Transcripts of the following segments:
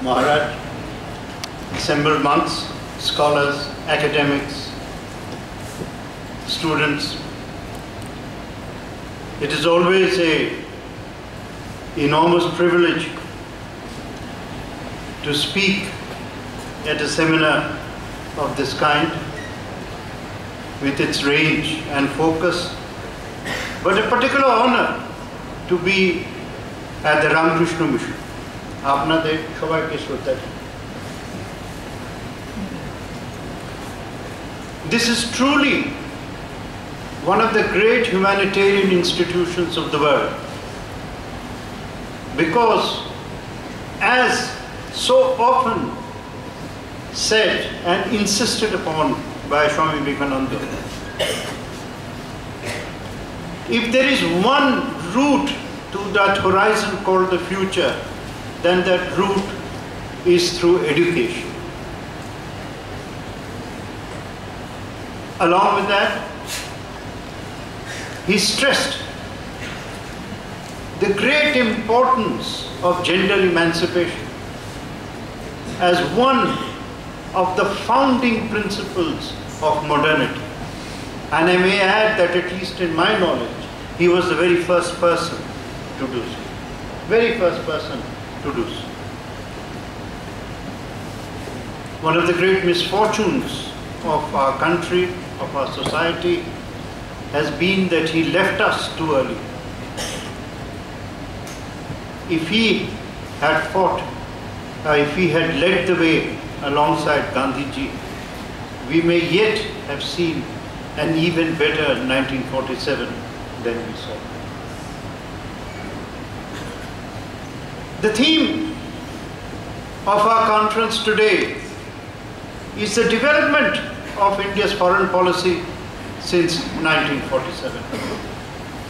Maharaj, assembled monks, scholars, academics, students. It is always an enormous privilege to speak at a seminar of this kind with its range and focus, but a particular honor to be at the Ramakrishna mission. আপনাদের সবাইকে শ্রদ্ধা। This is truly one of the great humanitarian institutions of the world, because as so often said and insisted upon by Swami Vidyamandira, if there is one route to that horizon called the future, then that route is through education. Along with that, he stressed the great importance of gender emancipation as one of the founding principles of modernity. And I may add that, at least in my knowledge, he was the very first person to do so. Very first person to do so. One of the great misfortunes of our country, of our society, has been that he left us too early. If he had fought, if he had led the way alongside Gandhiji, we may yet have seen an even better 1947 than we saw. The theme of our conference today is the development of India's foreign policy since 1947.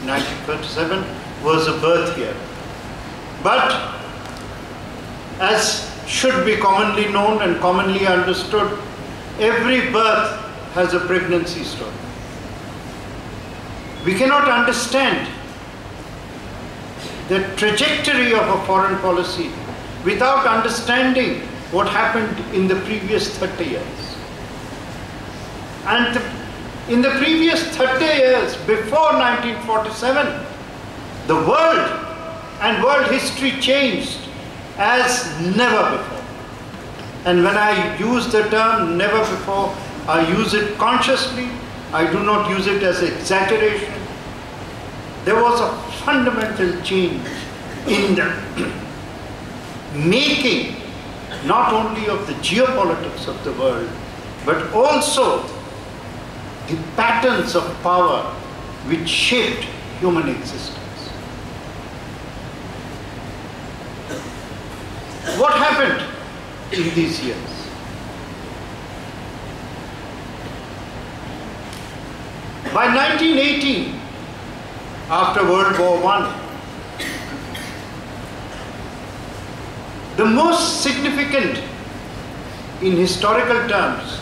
1947 was a birth year. But as should be commonly known and commonly understood, every birth has a pregnancy story. We cannot understand the trajectory of a foreign policy without understanding what happened in the previous 30 years. And in the previous 30 years, before 1947, the world and world history changed as never before. And when I use the term never before, I use it consciously. I do not use it as exaggeration. There was a fundamental change in the making not only of the geopolitics of the world, but also the patterns of power which shaped human existence. What happened in these years? By 1918, after World War I, the most significant, in historical terms,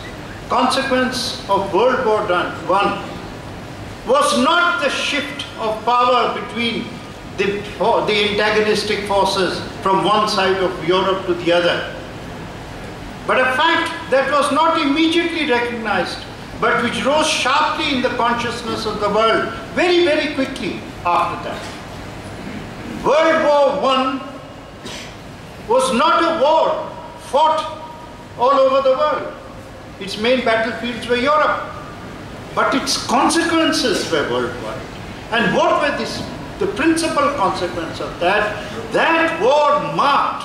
consequence of World War I was not the shift of power between the antagonistic forces from one side of Europe to the other, but a fact that was not immediately recognized, but which rose sharply in the consciousness of the world very, very quickly after that. World War I was not a war fought all over the world. Its main battlefields were Europe, but its consequences were worldwide. And what were the principal consequence of that? That war marked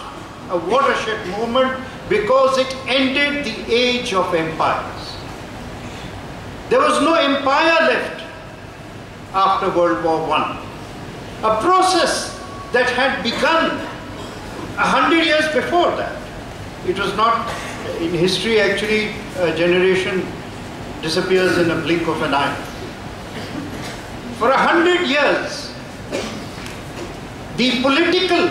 a watershed moment because it ended the age of empires. There was no empire left after World War I. A process that had begun 100 years before that. It was not, in history actually, a generation disappears in a blink of an eye. For 100 years, the political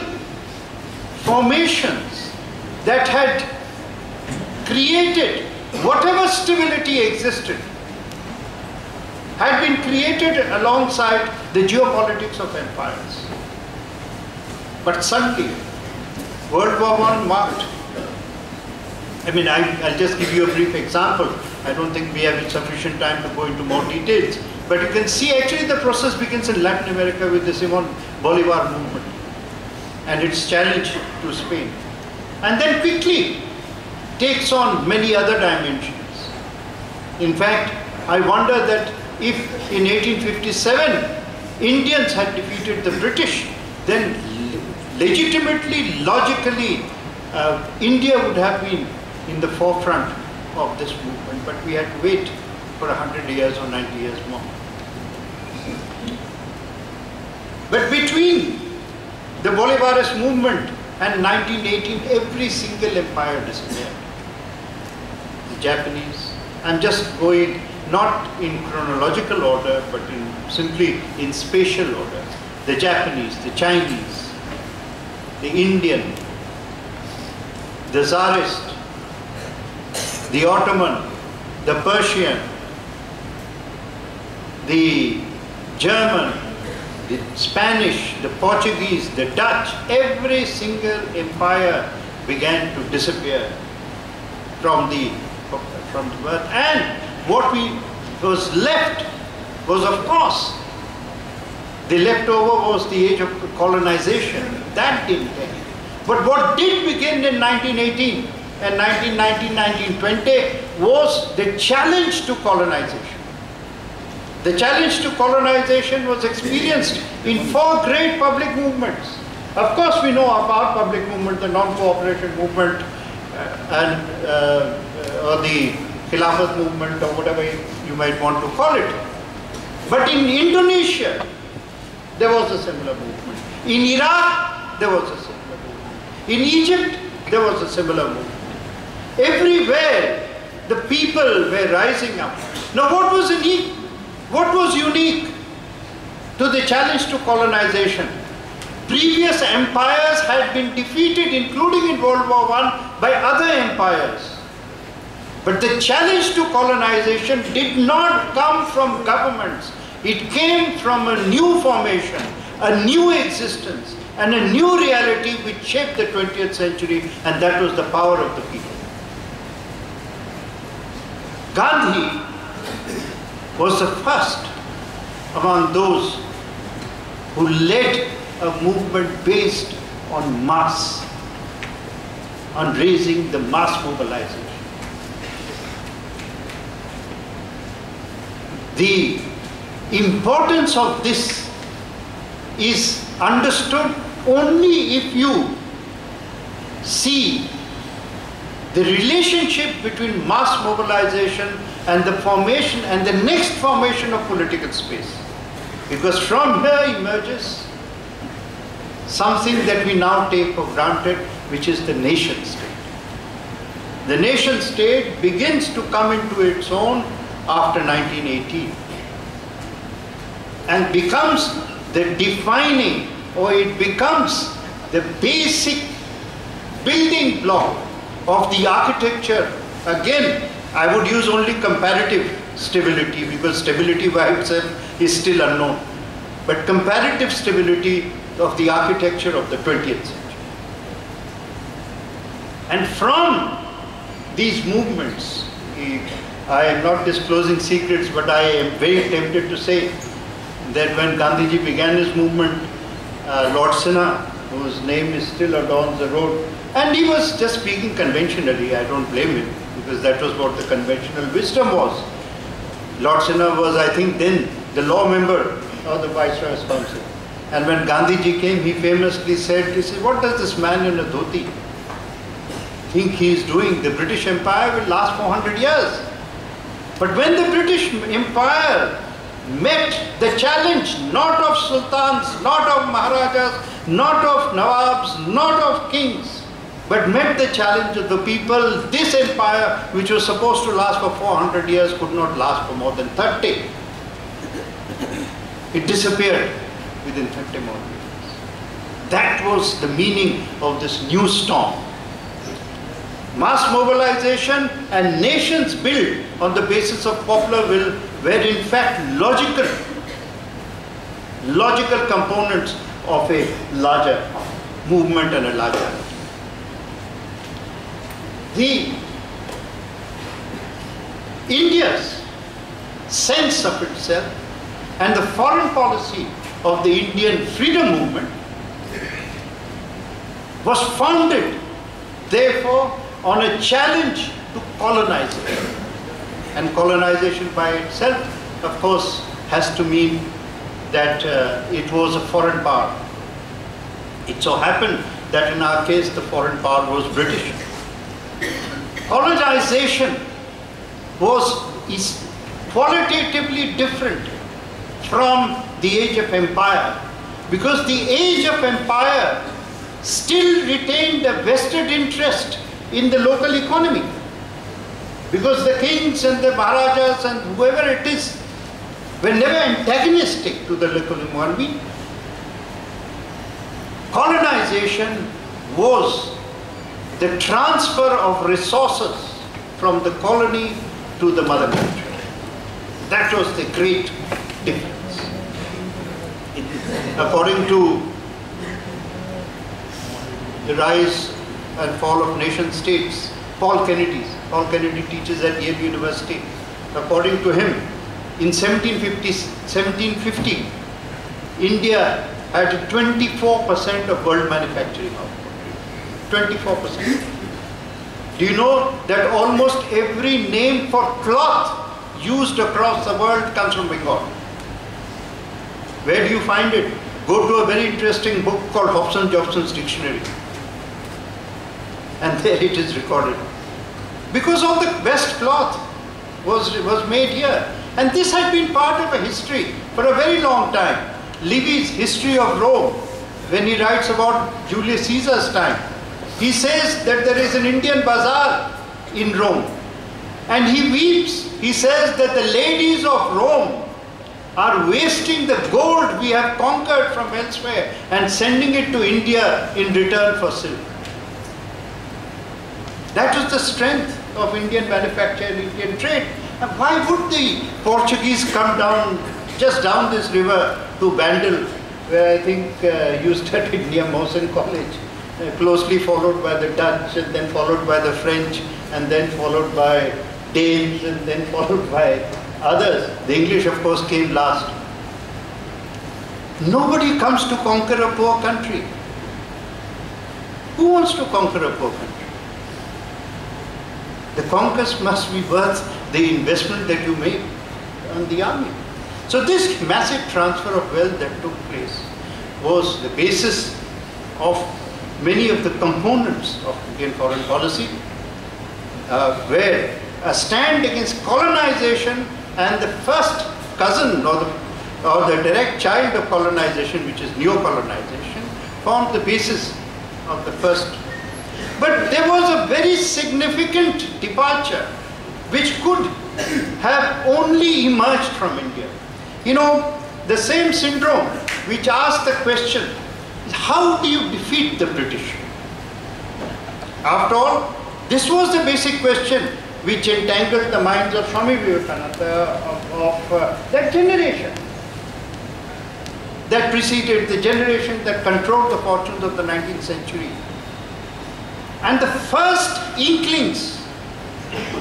formations that had created whatever stability existed had been created alongside the geopolitics of empires. But suddenly, World War I marked I mean, I'll just give you a brief example. I don't think we have sufficient time to go into more details. But you can see actually the process begins in Latin America with the Simon Bolivar movement and its challenge to Spain. And then quickly takes on many other dimensions. In fact, I wonder that if in 1857 Indians had defeated the British, then legitimately, logically, India would have been in the forefront of this movement, but we had to wait for 100 years or 90 years more. But between the Bolivarist movement and 1918, every single empire disappeared. The Japanese, I'm just going not in chronological order, but simply in spatial order. The Japanese, the Chinese, the Indian, the Tsarist, the Ottoman, the Persian, the German, the Spanish, the Portuguese, the Dutch, every single empire began to disappear from the earth. And what was left was, of course, the leftover was the age of colonization. That didn't end. But what did begin in 1918 and 1919, 1920 was the challenge to colonization. The challenge to colonization was experienced in 4 great public movements. Of course, we know about public movement, the non-cooperation movement, or the Khilafat movement, or whatever you might want to call it. But in Indonesia, there was a similar movement. In Iraq, there was a similar movement. In Egypt, there was a similar movement. Everywhere, the people were rising up. Now, what was unique? What was unique to the challenge to colonization? Previous empires had been defeated, including in World War I, by other empires. But the challenge to colonization did not come from governments. It came from a new formation, a new existence, and a new reality which shaped the 20th century, and that was the power of the people. Gandhi was the first among those who led a movement based on mass, on raising the mass mobilization. The importance of this is understood only if you see the relationship between mass mobilization and the formation and the next formation of political space. Because from here emerges something that we now take for granted, which is the nation state. The nation state begins to come into its own after 1918 and becomes the defining, or it becomes the basic building block of the architecture. Again, I would use only comparative stability, because stability by itself is still unknown, but comparative stability of the architecture of the 20th century. And from these movements, I am not disclosing secrets, but I am very tempted to say that when Gandhiji began his movement, Lord Sinha, whose name is still adorns the road, and he was just speaking conventionally, I don't blame him, because that was what the conventional wisdom was. Lord Sinha was, I think, then the law member of the Viceroy's Council. And when Gandhiji came, he famously said, what does this man in a dhoti think he is doing? The British Empire will last 400 years. But when the British Empire met the challenge not of sultans, not of maharajas, not of nawabs, not of kings, but met the challenge of the people, this empire, which was supposed to last for 400 years, could not last for more than 30. It disappeared within 30 more years. That was the meaning of this new storm. Mass mobilization and nations built on the basis of popular will were in fact logical components of a larger movement and a larger. The India's sense of itself and the foreign policy of the Indian freedom movement was founded, therefore, on a challenge to colonization. And colonization by itself, of course, has to mean that it was a foreign power. It so happened that in our case, the foreign power was British. Colonization is qualitatively different from the age of empire, because the age of empire still retained a vested interest in the local economy, because the kings and the maharajas and whoever it is were never antagonistic to the local economy. Colonization was the transfer of resources from the colony to the mother country. That was the great difference. According to the rise and fall of nation states, Paul Kennedy teaches at Yale University. According to him, in 1750, India had 24% of world manufacturing output. 24%. Do you know that almost every name for cloth used across the world comes from Bengal? Where do you find it? Go to a very interesting book called Hobson-Jobson's Dictionary. And there it is recorded. Because all the best cloth was made here. And this had been part of a history for a very long time. Livy's History of Rome, when he writes about Julius Caesar's time, he says that there is an Indian bazaar in Rome. And he weeps. He says that the ladies of Rome are wasting the gold we have conquered from elsewhere and sending it to India in return for silk. That was the strength of Indian manufacture and Indian trade. And why would the Portuguese come down, just down this river to Bandel, where I think you studied near Mawson College, closely followed by the Dutch, and then followed by the French, and then followed by Danes, and then followed by others. The English, of course, came last. Nobody comes to conquer a poor country. Who wants to conquer a poor country? The conquest must be worth the investment that you make on the army. So this massive transfer of wealth that took place was the basis of many of the components of Indian foreign policy, where a stand against colonization and the first cousin or the direct child of colonization, which is neo-colonization, formed the basis of the first. But there was a very significant departure which could have only emerged from India. You know, the same syndrome which asked the question, how do you defeat the British? After all, this was the basic question which entangled the minds of Swami Vivekananda, of that generation that preceded, the generation that controlled the fortunes of the 19th century. And the first inklings,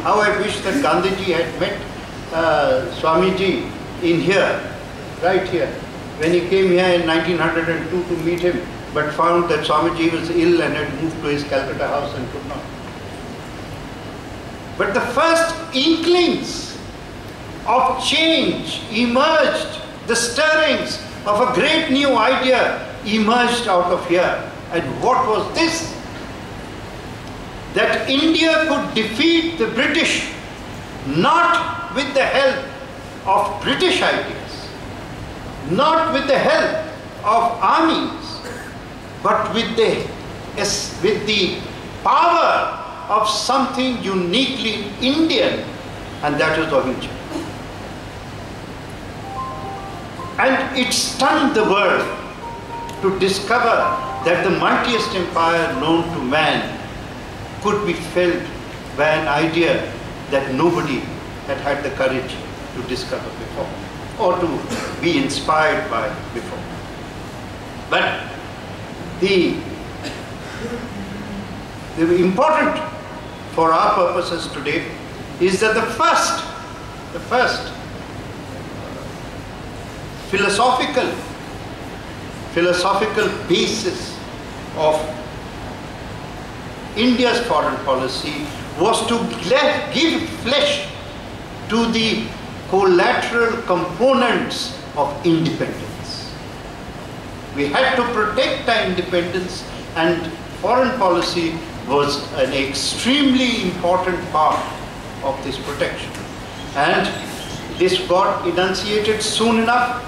how I wish that Gandhiji had met Swamiji in here, right here, when he came here in 1902 to meet him, but found that Swamiji was ill and had moved to his Calcutta house and could not. But the first inklings of change emerged, the stirrings of a great new idea emerged out of here. And what was this? That India could defeat the British not with the help of British ideas, not with the help of armies, but with the power of something uniquely Indian, and that is Ahimsa. And it stunned the world to discover that the mightiest empire known to man could be felt by an idea that nobody had had the courage to discover before or to be inspired by before. But the important for our purposes today is that the first the first philosophical basis of India's foreign policy was to give flesh to the collateral components of independence. We had to protect our independence, and foreign policy was an extremely important part of this protection. And this got enunciated soon enough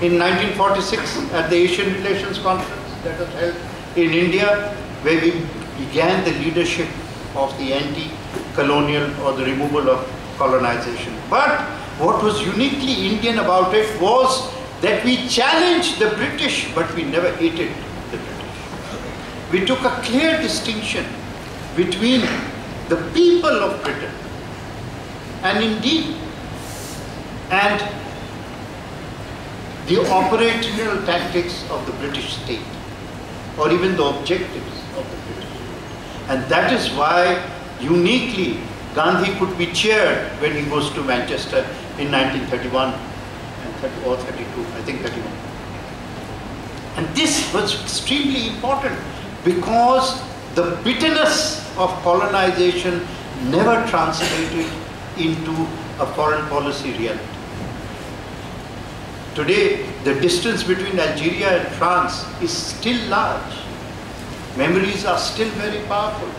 in 1946 at the Asian Relations Conference that was held in India, where we began the leadership of the anti-colonial or the removal of colonization. But what was uniquely Indian about it was that we challenged the British, but we never hated the British. We took a clear distinction between the people of Britain and the operational tactics of the British state, or even the objectives of the British state. And that is why uniquely Gandhi could be cheered when he goes to Manchester in 1931 or 32, I think 31. And this was extremely important because the bitterness of colonization never translated into a foreign policy reality. Today, the distance between Algeria and France is still large. Memories are still very powerful.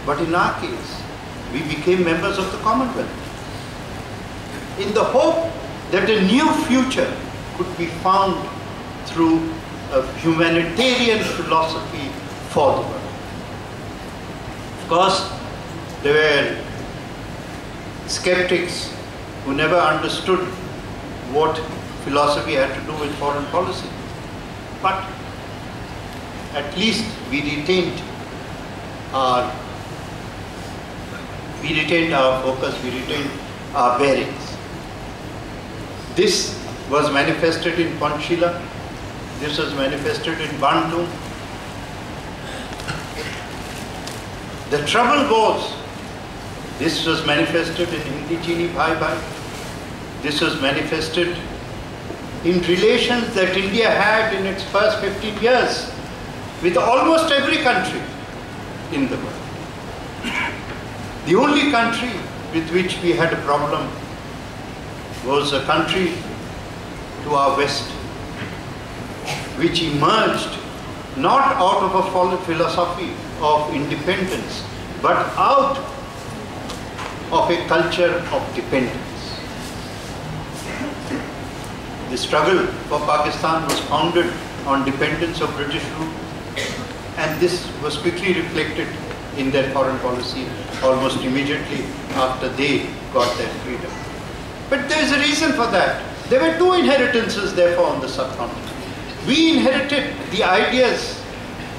But in our case, we became members of the Commonwealth in the hope that a new future could be found through a humanitarian philosophy for the world. Of course, there were skeptics who never understood what philosophy had to do with foreign policy. But at least we retained our focus, we retained our bearings. This was manifested in Panchshila, this was manifested in Bandung. The trouble was, this was manifested in Hindi Chini Bhai Bhai. This was manifested in relations that India had in its first 15 years with almost every country in the world. The only country with which we had a problem was a country to our west, which emerged not out of a philosophy of independence, but out of a culture of dependence. The struggle for Pakistan was founded on dependence of British rule, and this was quickly reflected in their foreign policy almost immediately after they got their freedom. But there is a reason for that. There were two inheritances, therefore, on the subcontinent. We inherited the ideas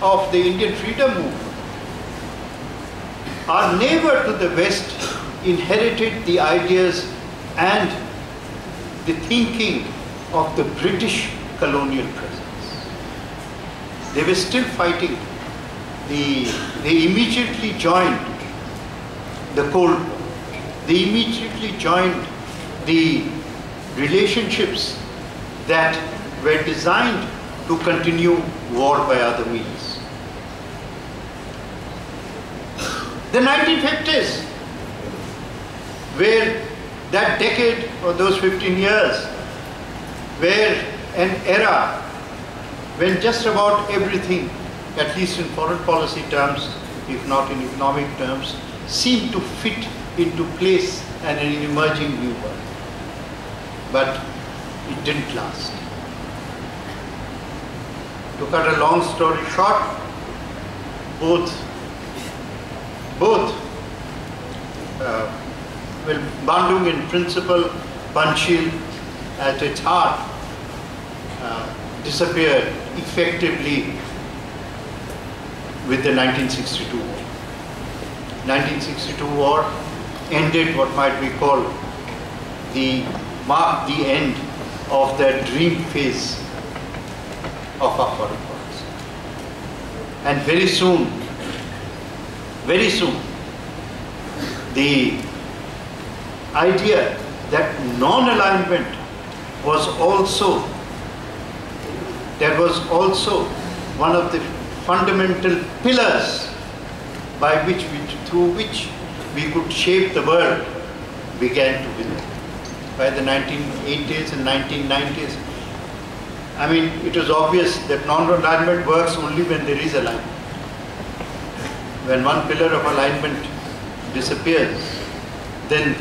of the Indian freedom movement. Our neighbor to the west inherited the ideas and the thinking of the British colonial presence. They were still fighting. They immediately joined the Cold War. They immediately joined the relationships that were designed to continue war by other means. The 1950s, where that decade or those 15 years were an era when just about everything, at least in foreign policy terms, if not in economic terms, seemed to fit into place and in an emerging new world. But it didn't last. To cut a long story short, both Bandung in principle, Panchshil at its heart, disappeared effectively with the 1962 war. 1962 war ended what might be called marked the end of the dream phase of our foreign policy. And very soon, the idea that non-alignment was also one of the fundamental pillars through which we could shape the world began to wither. By the 1980s and 1990s, I mean, it was obvious that non-alignment works only when there is alignment. When one pillar of alignment disappears, then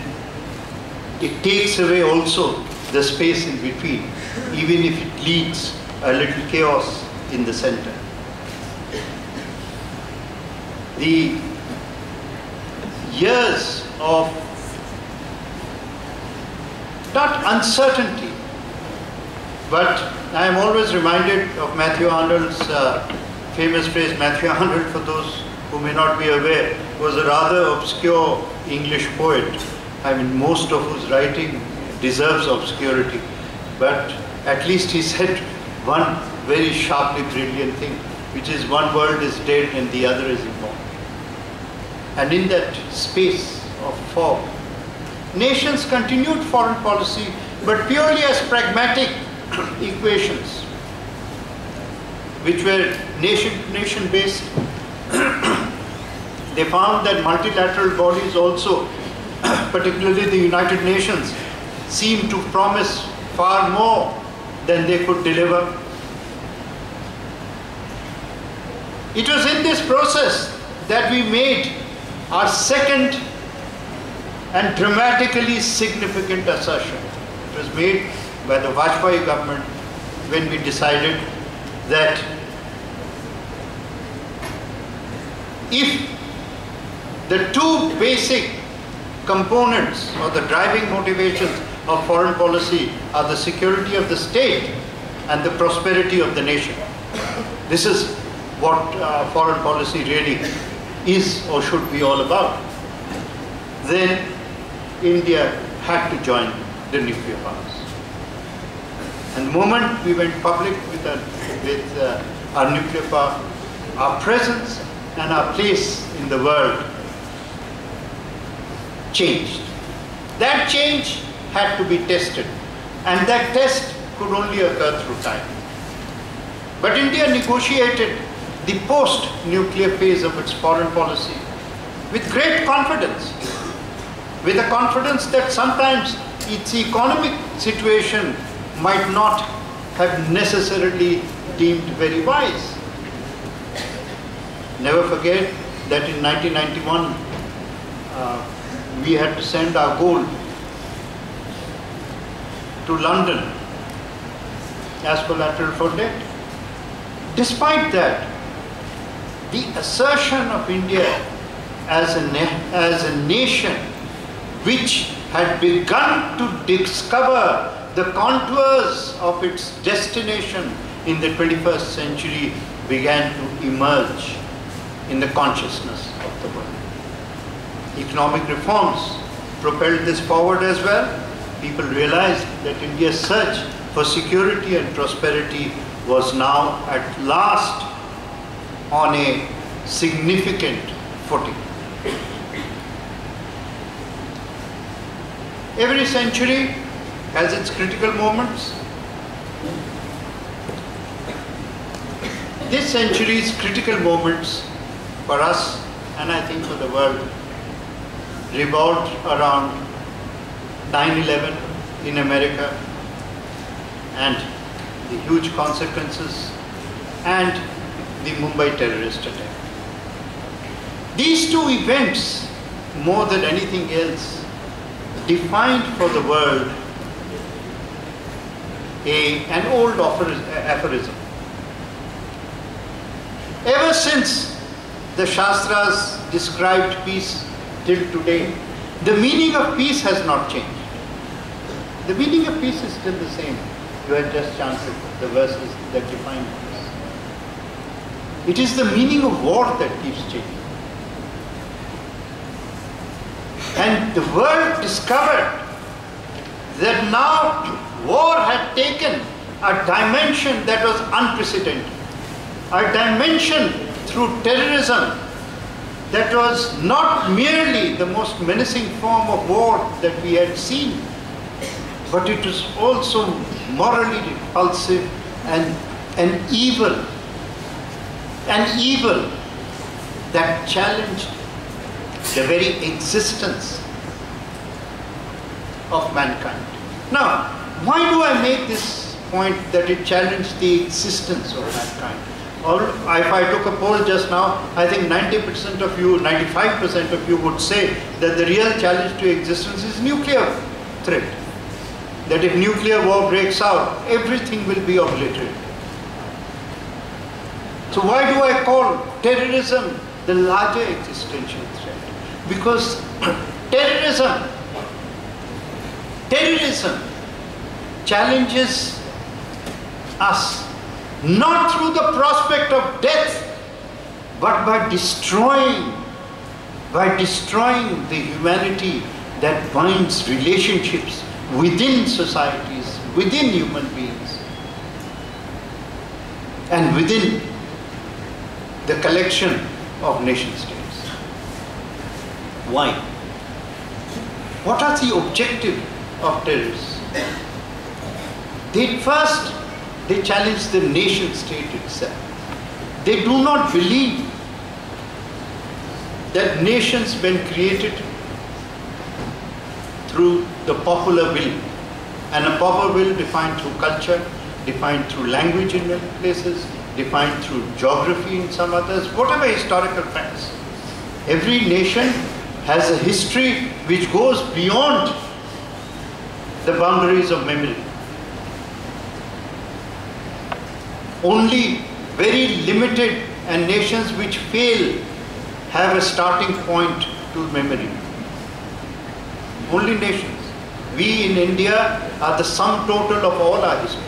it takes away also the space in between, even if it leads a little chaos in the center. The years of not uncertainty, but I am always reminded of Matthew Arnold's famous phrase. Matthew Arnold, for those who may not be aware, was a rather obscure English poet. I mean, most of whose writing deserves obscurity, but at least he said one very sharply brilliant thing, which is one world is dead and the other is involved. And in that space of fog, nations continued foreign policy, but purely as pragmatic equations, which were nation based. They found that multilateral bodies also, particularly the United Nations, seemed to promise far more than they could deliver. It was in this process that we made our second and dramatically significant assertion. It was made by the Vajpayee government when we decided that if the two basic components or the driving motivations of foreign policy are the security of the state and the prosperity of the nation. This is what foreign policy really is or should be all about. Then India had to join the nuclear powers. And the moment we went public with our nuclear power, our presence and our place in the world changed. That change had to be tested, and that test could only occur through time. But India negotiated the post-nuclear phase of its foreign policy with great confidence, with a confidence that sometimes its economic situation might not have necessarily deemed very wise. Never forget that in 1991, we had to send our gold to London as collateral for debt. Despite that, the assertion of India as a nation which had begun to discover the contours of its destination in the 21st century began to emerge in the consciousness of the world. Economic reforms propelled this forward as well. People realized that India's search for security and prosperity was now at last on a significant footing. Every century has its critical moments. This century's critical moments for us, and I think for the world, revolved around 9/11 in America and the huge consequences, and the Mumbai terrorist attack. These two events, more than anything else, defined for the world an old aphorism. Ever since the Shastras described peace till today, the meaning of peace has not changed. The meaning of peace is still the same. You had just chanted the verses that define peace. It is the meaning of war that keeps changing. And the world discovered that now war had taken a dimension that was unprecedented. A dimension through terrorism that was not merely the most menacing form of war that we had seen, but it was also morally repulsive and evil that challenged the very existence of mankind. Now, why do I make this point that it challenged the existence of mankind? Or if I took a poll just now, I think 90% of you, 95% of you would say that the real challenge to existence is nuclear threat. That if nuclear war breaks out, everything will be obliterated. So why do I call terrorism the larger existential threat? Because terrorism challenges us not through the prospect of death, but by destroying the humanity that binds relationships within societies, within human beings, and within the collection of nation states. Why? What are the objectives of terrorists? They challenge the nation state itself. They do not believe that nations have been created through the popular will, and a popular will defined through culture, defined through language in many places, defined through geography in some others, whatever historical facts. Every nation has a history which goes beyond the boundaries of memory. Only very limited and nations which fail have a starting point to memory. Only nations. We in India are the sum total of all our histories.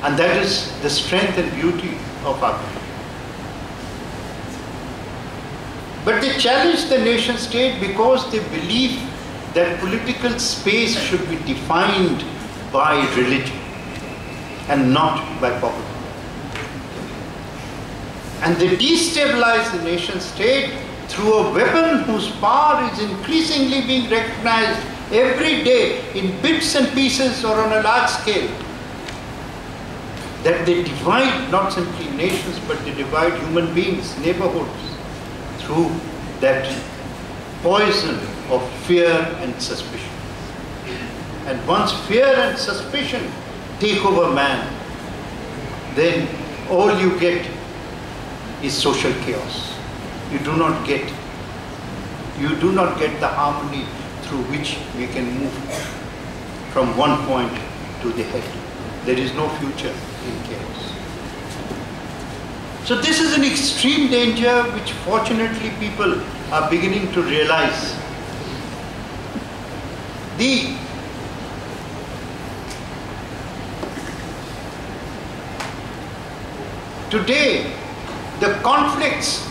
And that is the strength and beauty of our country. But they challenge the nation state because they believe that political space should be defined by religion and not by popular. And they destabilize the nation state through a weapon whose power is increasingly being recognized every day in bits and pieces or on a large scale. That they divide not simply nations, but they divide human beings, neighborhoods, through that poison of fear and suspicion. And once fear and suspicion take over man, then all you get is social chaos. You do not get the harmony through which we can move from one point to the head. There is no future in chaos. So this is an extreme danger which fortunately people are beginning to realize. Today, the conflicts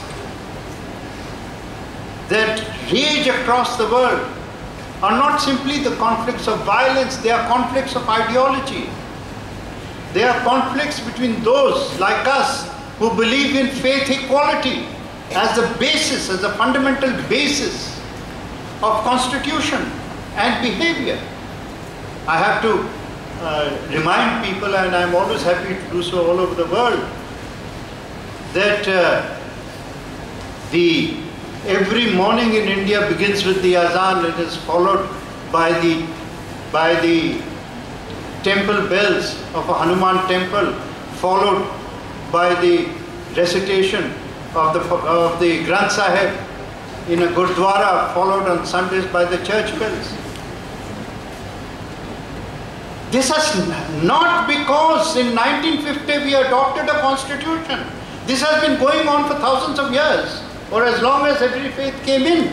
that rage across the world are not simply the conflicts of violence, they are conflicts of ideology. They are conflicts between those like us who believe in faith equality as the basis, as a fundamental basis of constitution and behavior. I have to remind people, and I'm always happy to do so all over the world, that every morning in India begins with the azan. It is followed by the temple bells of a Hanuman temple, followed by the recitation of the Granth Sahib in a Gurdwara, followed on Sundays by the church bells. This has not because in 1950 we adopted a constitution. This has been going on for thousands of years, or as long as every faith came in.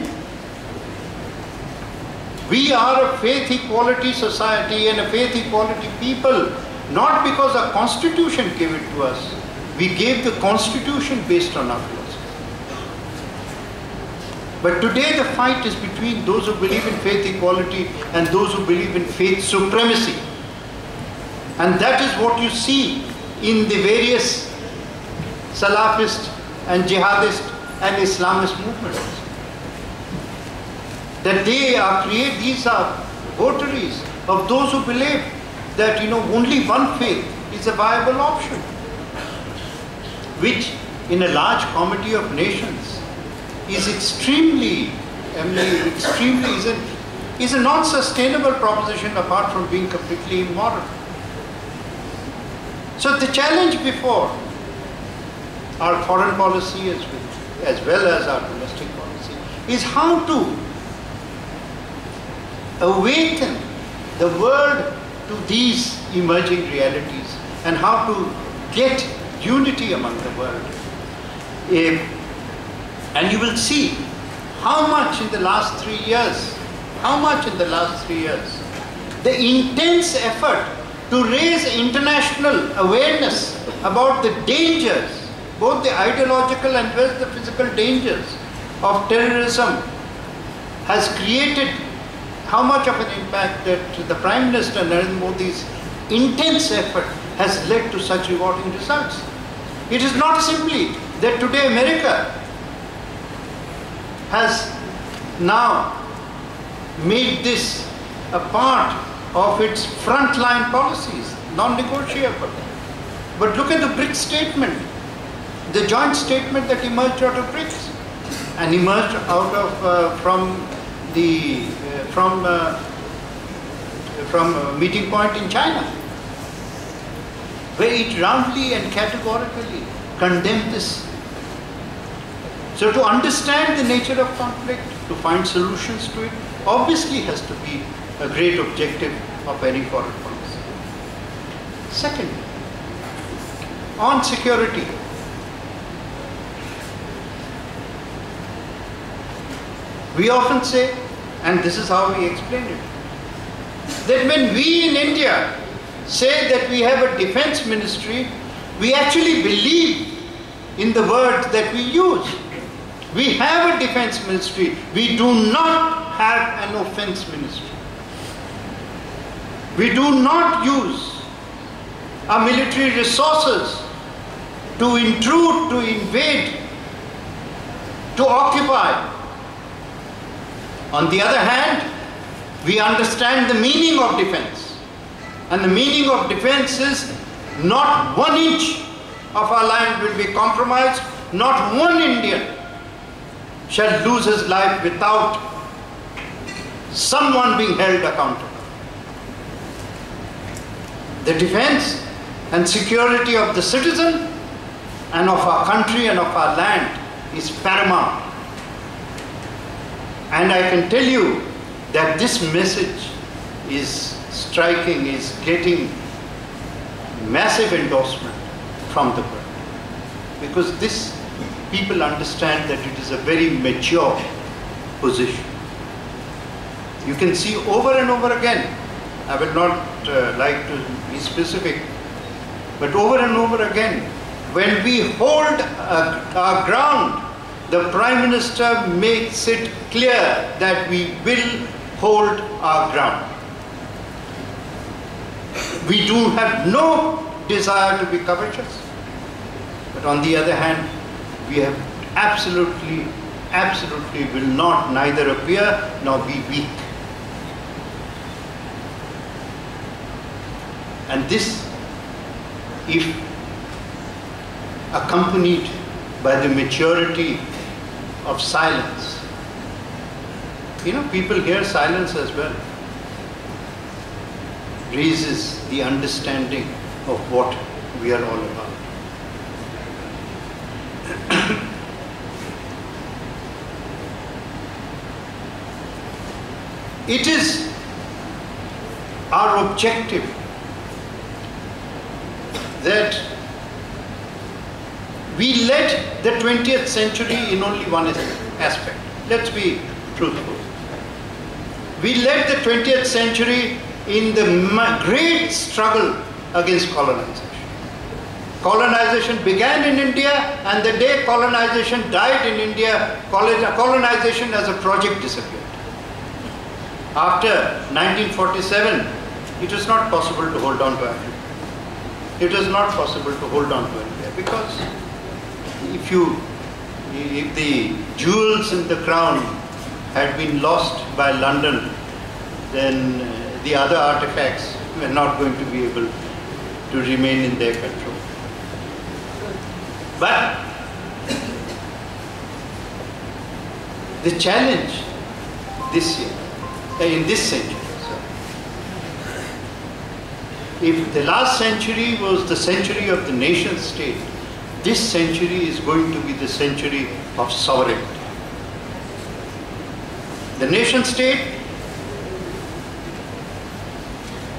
We are a faith equality society and a faith equality people, not because a constitution gave it to us. We gave the constitution based on our philosophy. But today the fight is between those who believe in faith equality and those who believe in faith supremacy. And that is what you see in the various Salafist and Jihadist and Islamist movements. that these are votaries of those who believe that only one faith is a viable option, which in a large community of nations is extremely is a non-sustainable proposition apart from being completely immoral. So the challenge before our foreign policy as well as our domestic policy is how to awaken the world to these emerging realities and how to get unity among the world. And you will see how much in the last 3 years, the intense effort to raise international awareness about the dangers, both the ideological and well the physical dangers of terrorism, has created how much of an impact that the Prime Minister Narendra Modi's intense effort has led to such rewarding results. It is not simply that today America has now made this a part of its frontline policies, non-negotiable. But look at the BRICS statement, the joint statement that emerged out of BRICS and emerged out of from a meeting point in China, where it roundly and categorically condemned this. So to understand the nature of conflict, to find solutions to it, obviously has to be a great objective of any foreign policy. Second, on security. We often say, and this is how we explain it, that when we in India say that we have a defense ministry, we actually believe in the words that we use. We have a defense ministry. We do not have an offense ministry. We do not use our military resources to intrude, to invade, to occupy. On the other hand, we understand the meaning of defense. And the meaning of defense is not 1 inch of our land will be compromised, not one Indian shall lose his life without someone being held accountable. The defense and security of the citizen and of our country and of our land is paramount. And I can tell you that this message is striking, is getting massive endorsement from the world. Because this, people understand that it is a very mature position. You can see over and over again, I will not like to be specific, but over and over again, when we hold our ground, the Prime Minister makes it clear that we will hold our ground. We do have no desire to be covetous, but on the other hand, we have absolutely will not neither appear nor be weak. And this, if accompanied by the maturity of silence, people hear silence as well, raises the understanding of what we are all about. It is our objective that we led the 20th century in only one aspect. Let's be truthful. We led the 20th century in the great struggle against colonization. Colonization began in India, and the day colonization died in India, colonization as a project disappeared. After 1947, it was not possible to hold on to Africa. It was not possible to hold on to India, because if the jewels in the crown had been lost by London, then the other artifacts were not going to be able to remain in their control. But the challenge this year, in this century, if the last century was the century of the nation state, this century is going to be the century of sovereignty. The nation state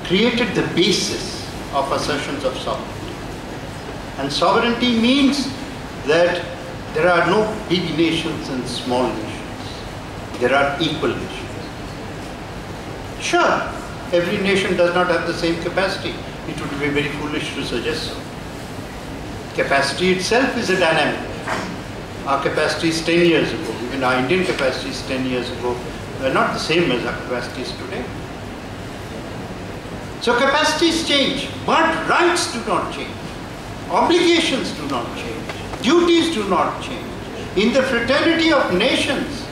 created the basis of assertions of sovereignty. And sovereignty means that there are no big nations and small nations. There are equal nations. Sure, every nation does not have the same capacity. It would be very foolish to suggest so. Capacity itself is a dynamic. Our capacities 10 years ago, even our Indian capacities 10 years ago, were not the same as our capacities today. So capacities change, but rights do not change. Obligations do not change. Duties do not change. In the fraternity of nations,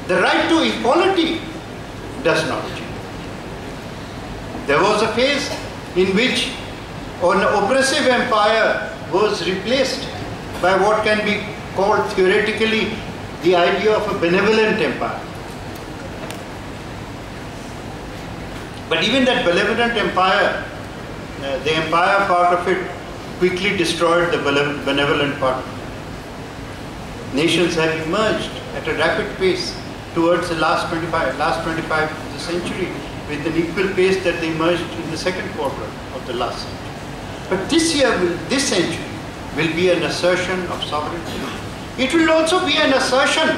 the right to equality does not change. There was a phase in which an oppressive empire was replaced by what can be called theoretically the idea of a benevolent empire. But even that benevolent empire, the empire part of it quickly destroyed the benevolent part. Nations have emerged at a rapid pace towards the last 25 of the century, with an equal pace that they emerged in the second quarter of the last century. But this century will be an assertion of sovereignty. It will also be an assertion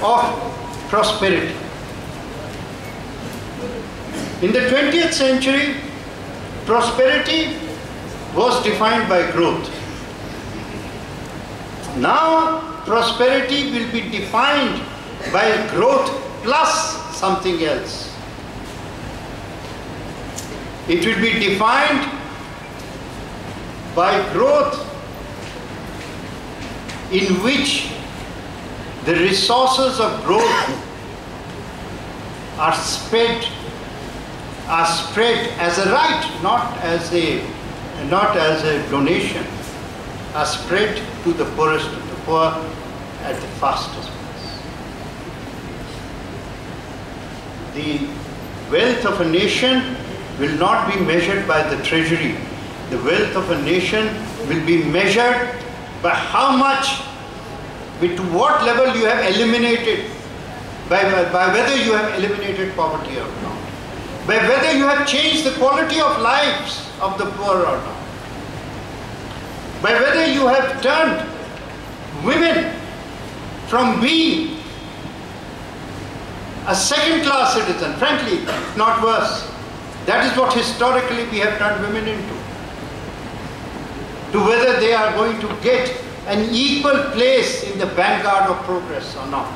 of prosperity. In the 20th century, prosperity was defined by growth. Now, prosperity will be defined by growth plus something else. It will be defined by growth in which the resources of growth are spread as a right, not as a donation, are spread to the poorest of the poor at the fastest pace. The wealth of a nation will not be measured by the treasury. The wealth of a nation will be measured by how much, to what level you have eliminated, by whether you have eliminated poverty or not, by whether you have changed the quality of lives of the poor or not, by whether you have turned women from being a second-class citizen, frankly, not worse. That is what historically we have turned women into. To whether they are going to get an equal place in the vanguard of progress or not.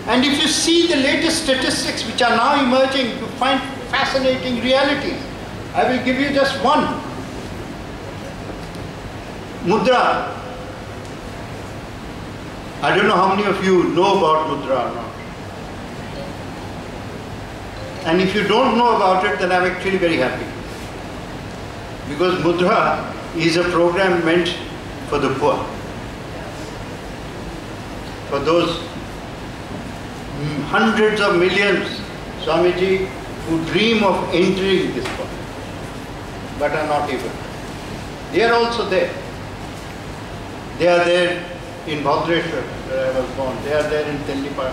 And if you see the latest statistics which are now emerging, you find fascinating realities. I will give you just one. Mudra. I don't know how many of you know about Mudra or not. And if you don't know about it, then I'm actually very happy. Because Mudra is a program meant for the poor. For those hundreds of millions, Swamiji, who dream of entering this world, but are not able. They are also there. They are there in Bhadreshwar, where I was born. They are there in Tellipar.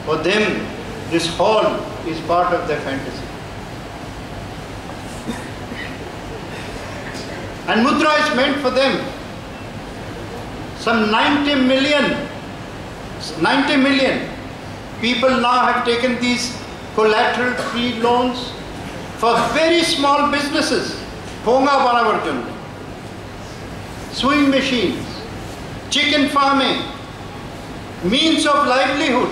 For them, this hall is part of their fantasy. And Mudra is meant for them. Some 90 million people now have taken these collateral-free loans for very small businesses. Ponga Banavarjan, sewing machines, chicken farming, means of livelihood.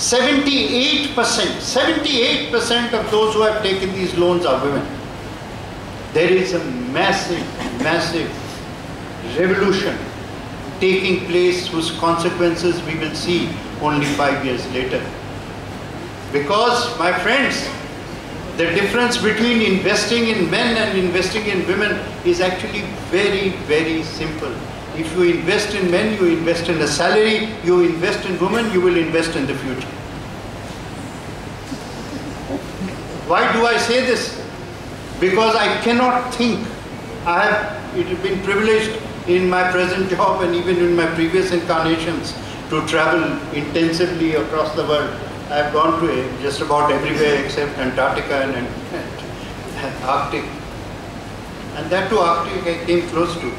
78% of those who have taken these loans are women. There is a massive, massive revolution taking place whose consequences we will see only 5 years later. Because, my friends, the difference between investing in men and investing in women is actually very, very simple. If you invest in men, you invest in a salary. You invest in women, you will invest in the future. Why do I say this? Because I cannot think. I have been privileged in my present job and even in my previous incarnations to travel intensively across the world. I have gone to just about everywhere except Antarctica and Arctic. And that too, Arctic I came close to.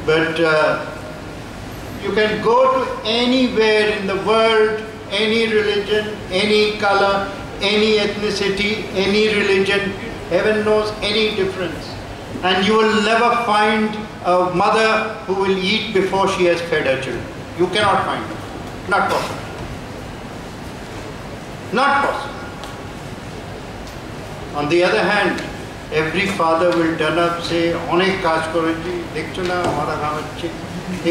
But you can go to anywhere in the world, any religion, any color, any ethnicity, any religion, heaven knows any difference. And you will never find a mother who will eat before she has fed her children. You cannot find them. Not possible. Not possible. On the other hand, every father will turn up, say, "Onek kaj korechi, dekhcho na hamara gamache,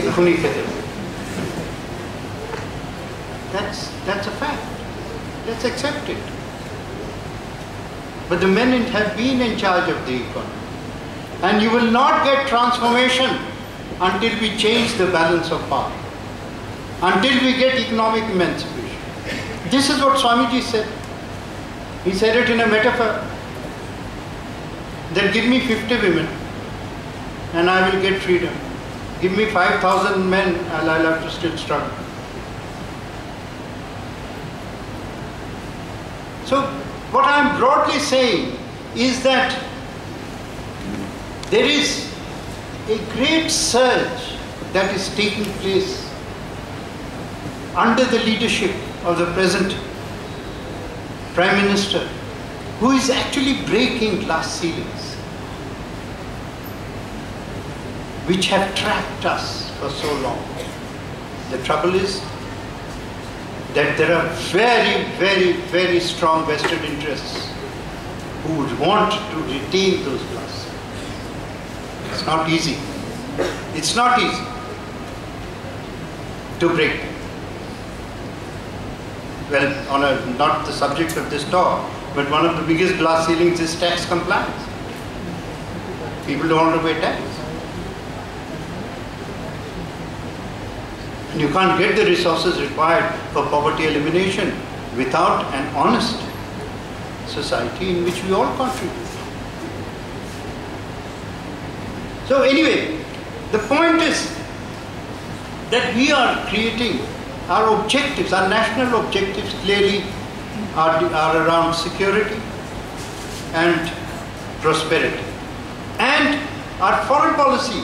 ekhuni khete." That's a fact. Let's accept it. But the men have been in charge of the economy. And you will not get transformation until we change the balance of power. Until we get economic emancipation. This is what Swamiji said. He said it in a metaphor. That give me 50 women and I will get freedom. Give me 5,000 men and I'll have to still struggle. So what I'm broadly saying is that there is a great surge that is taking place under the leadership of the present Prime Minister, who is actually breaking glass ceilings, which have trapped us for so long. The trouble is that there are very, very, very strong vested interests who would want to retain those glass ceilings. It's not easy. It's not easy to break them. Well, not the subject of this talk, but one of the biggest glass ceilings is tax compliance. People don't want to pay tax. And you can't get the resources required for poverty elimination without an honest society in which we all contribute. So anyway, the point is that we are creating our objectives, our national objectives clearly are around security and prosperity. And our foreign policy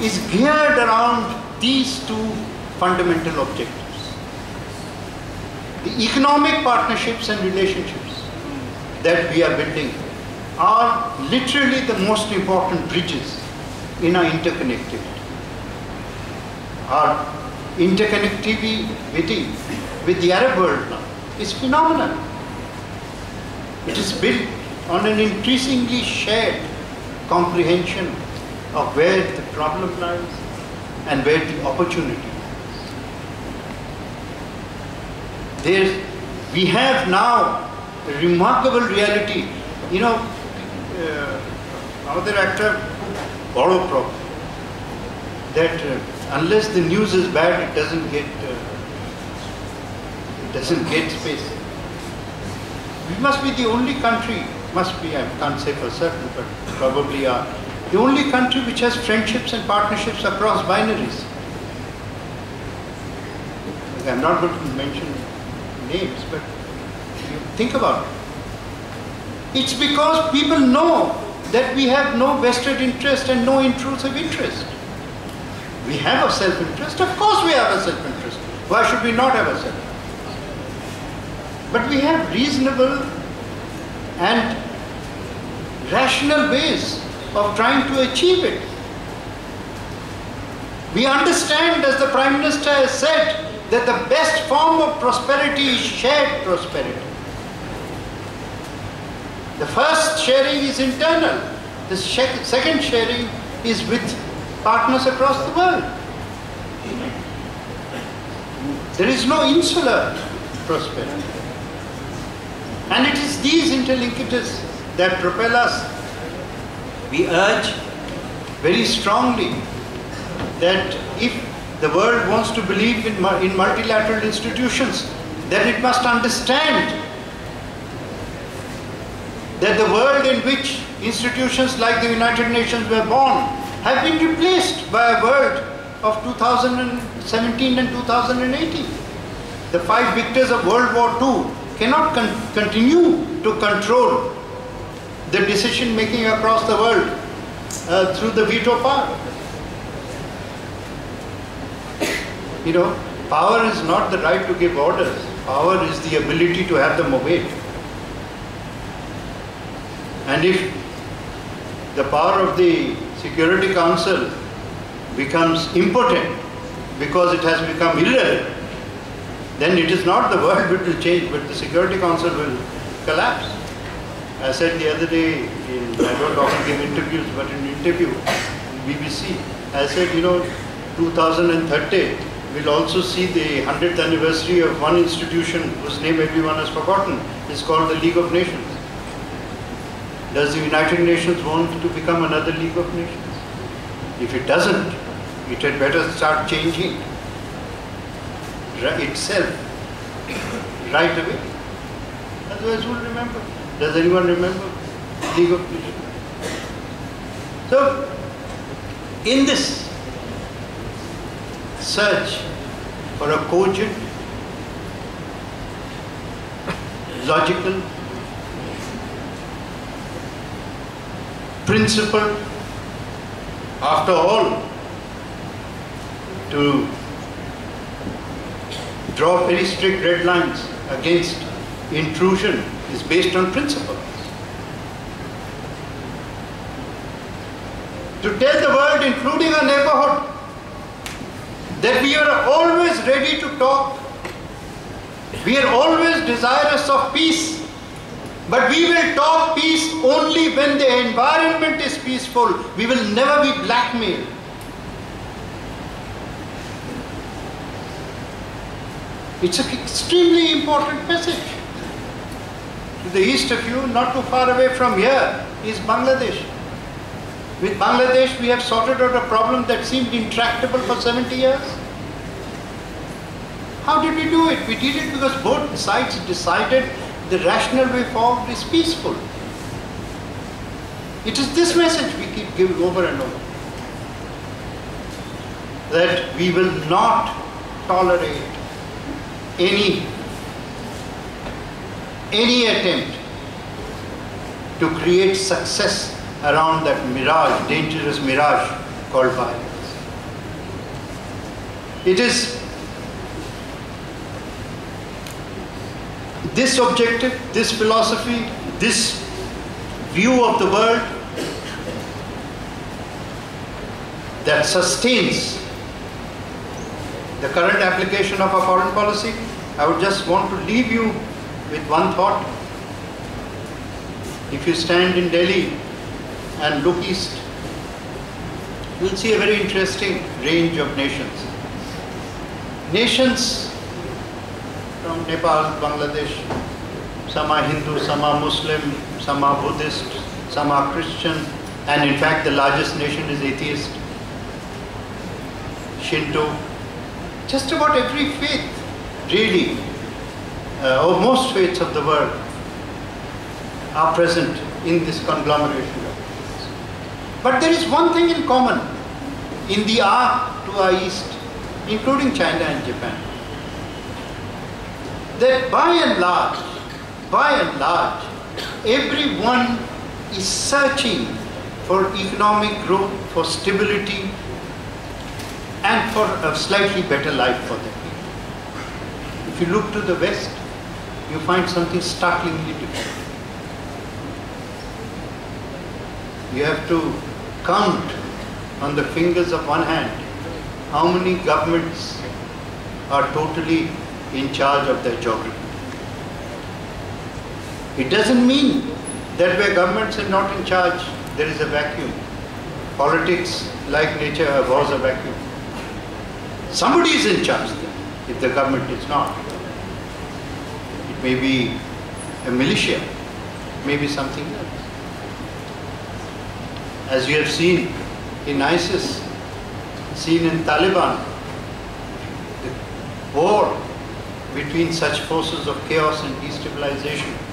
is geared around these two fundamental objectives. The economic partnerships and relationships that we are building are literally the most important bridges in our interconnectivity. Our interconnectivity with the Arab world now is phenomenal. It is built on an increasingly shared comprehension of where the problem lies and where the opportunity lies. We have now a remarkable reality. You know, another actor, borrow problem, that unless the news is bad, it doesn't get space. We must be the only country, I can't say for certain, but probably are, the only country which has friendships and partnerships across binaries. I'm not going to mention names, but think about it. It's because people know that we have no vested interest and no intrusive interest. We have a self-interest. Of course we have a self-interest. Why should we not have a self-interest? But we have reasonable and rational ways of trying to achieve it. We understand, as the Prime Minister has said, that the best form of prosperity is shared prosperity. The first sharing is internal. The second sharing is with partners across the world. There is no insular prosperity. And it is these interlinkages that propel us. We urge very strongly that if the world wants to believe in multilateral institutions, then it must understand that the world in which institutions like the United Nations were born have been replaced by a world of 2017 and 2018. The 5 victors of World War II cannot continue to control the decision making across the world through the veto power. You know, power is not the right to give orders. Power is the ability to have them obeyed. And if the power of the Security Council becomes impotent because it has become irrelevant, then it is not the world which will change, but the Security Council will collapse. I said the other day, I don't often give interviews, but in an interview in BBC, I said, you know, 2030 will also see the 100th anniversary of one institution whose name everyone has forgotten. It's called the League of Nations. Does the United Nations want to become another League of Nations? If it doesn't, it had better start changing itself right away. Otherwise, who will remember? Does anyone remember League of Nations? So, in this search for a cogent, logical, principle, after all, to draw very strict red lines against intrusion is based on principles. To tell the world, including our neighborhood, that we are always ready to talk, we are always desirous of peace, but we will talk peace only when the environment is peaceful. We will never be blackmailed. It's an extremely important message. To the east of you, not too far away from here, is Bangladesh. With Bangladesh, we have sorted out a problem that seemed intractable for 70 years. How did we do it? We did it because both sides decided the rational way forward is peaceful. It is this message we keep giving over and over. That we will not tolerate any attempt to create success around that mirage, dangerous mirage called violence. It is this objective, this philosophy, this view of the world that sustains the current application of our foreign policy. I would just want to leave you with one thought. If you stand in Delhi and look east, you will see a very interesting range of nations. Nations from Nepal, Bangladesh, some are Hindu, some are Muslim, some are Buddhist, some are Christian, and in fact the largest nation is atheist, Shinto. Just about every faith, really, or most faiths of the world are present in this conglomeration. But there is one thing in common in the arc to our east, including China and Japan, that by and large, everyone is searching for economic growth, for stability, and for a slightly better life for them. If you look to the West, you find something startlingly different. You have to count on the fingers of one hand how many governments are totally in charge of their geography. It doesn't mean that where governments are not in charge, there is a vacuum. Politics, like nature, was a vacuum. Somebody is in charge there, if the government is not. It may be a militia, maybe something else. As you have seen in ISIS, seen in Taliban, the war between such forces of chaos and destabilization